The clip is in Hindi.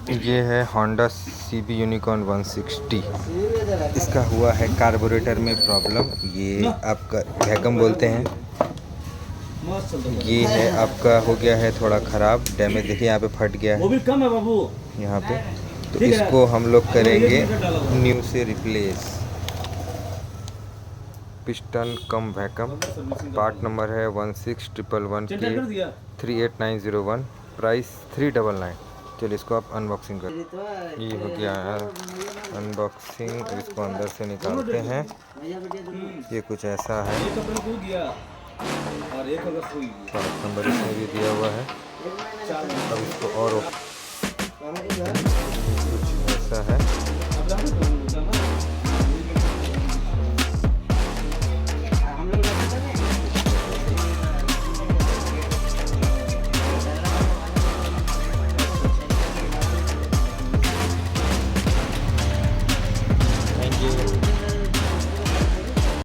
ये है होंडा CB यूनिकॉर्न 160। इसका हुआ है कार्बोरेटर में प्रॉब्लम। ये आपका वैक्यूम बोलते हैं। ये है आपका हो गया है थोड़ा ख़राब, डैमेज। देखिए यहाँ पे फट गया है यहाँ पे। तो इसको हम लोग करेंगे न्यू से रिप्लेस। पिस्टन कम वैक्यूम, पार्ट नंबर है 16111K38901, प्राइस 399। चलिए इसको आप अनबॉक्सिंग कर। ये हो गया अनबॉक्सिंग। इसको अंदर से निकालते हैं। ये कुछ ऐसा है। पार्ट नंबर इसमें भी दिया हुआ है। अब इसको और कुछ ऐसा है।